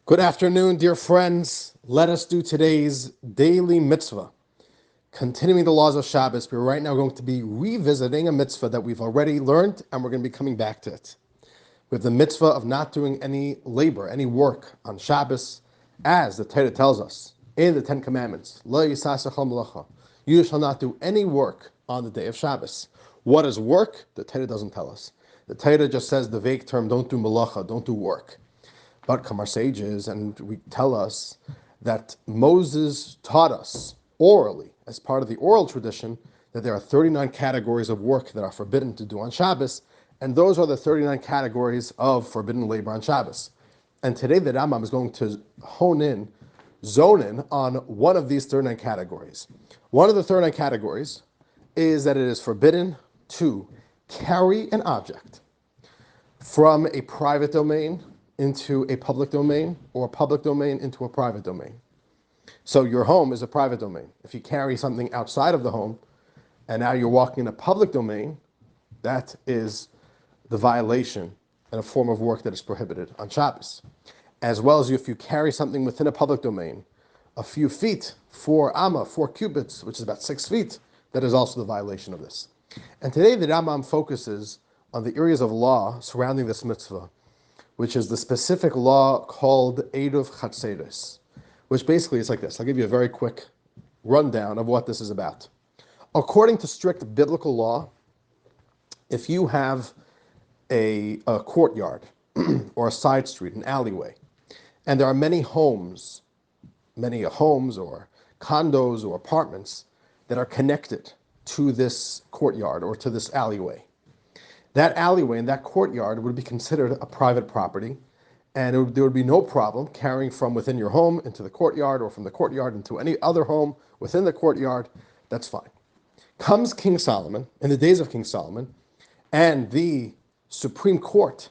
Good afternoon, dear friends. Let us do today's Daily Mitzvah. Continuing the laws of Shabbos, we're right now going to be revisiting a mitzvah that we've already learned, and we're going to be coming back to it. We have the mitzvah of not doing any labor, any work on Shabbos, as the Torah tells us in the Ten Commandments. Lo yisasachal melacha. You shall not do any work on the day of Shabbos. What is work? The Torah doesn't tell us. The Torah just says the vague term, don't do melacha, don't do work. But come our sages and we tell us that Moses taught us orally, as part of the oral tradition, that there are 39 categories of work that are forbidden to do on Shabbos, and those are the 39 categories of forbidden labor on Shabbos. And today the Rambam is going to zone in on one of these 39 categories. One of the 39 categories is that it is forbidden to carry an object from a private domain into a public domain, or a public domain into a private domain. So your home is a private domain. If you carry something outside of the home, and now you're walking in a public domain, that is the violation and a form of work that is prohibited on Shabbos. As well as if you carry something within a public domain, a few feet, 4 cubits, which is about 6 feet, that is also the violation of this. And today the Rambam focuses on the areas of law surrounding this mitzvah, which is the specific law called Eruv Chatzeros, which basically is like this. I'll give you a very quick rundown of what this is about. According to strict biblical law, if you have a courtyard or a side street, an alleyway, and there are many homes or condos or apartments that are connected to this courtyard or to this alleyway, that alleyway and that courtyard would be considered a private property, and there would be no problem carrying from within your home into the courtyard or from the courtyard into any other home within the courtyard. That's fine. Comes King Solomon, in the days of King Solomon, and the Supreme Court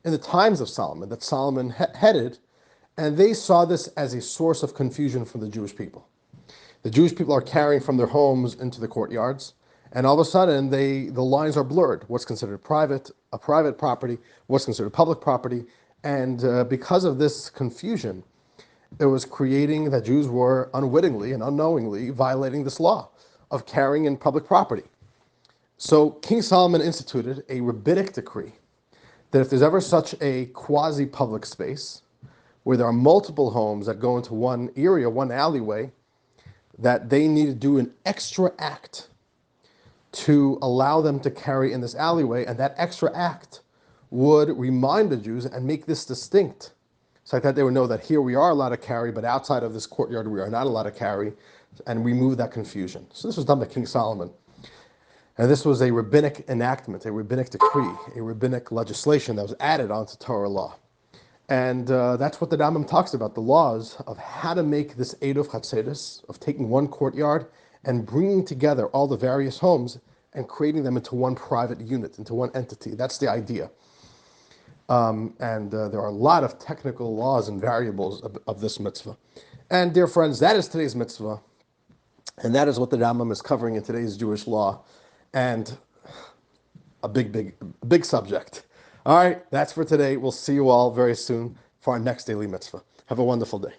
in the times of Solomon, that Solomon headed, and they saw this as a source of confusion for the Jewish people. The Jewish people are carrying from their homes into the courtyards, and all of a sudden, the lines are blurred. What's considered a private property, what's considered public property. And because of this confusion, it was creating that Jews were unwittingly and unknowingly violating this law of carrying in public property. So King Solomon instituted a rabbinic decree that if there's ever such a quasi-public space where there are multiple homes that go into one area, one alleyway, that they need to do an extra act to allow them to carry in this alleyway, and that extra act would remind the Jews and make this distinct, so that they would know that here we are allowed to carry, but outside of this courtyard we are not allowed to carry, and remove that confusion. So this was done by King Solomon, and this was a rabbinic enactment, a rabbinic decree, a rabbinic legislation that was added onto Torah law. And that's what the Rambam talks about, the laws of how to make this Eruv Chatzeros, of taking one courtyard and bringing together all the various homes and creating them into one private unit, into one entity. That's the idea. And there are a lot of technical laws and variables of this mitzvah. And dear friends, that is today's mitzvah. And that is what the Rambam is covering in today's Jewish law. And a big subject. All right, that's for today. We'll see you all very soon for our next Daily Mitzvah. Have a wonderful day.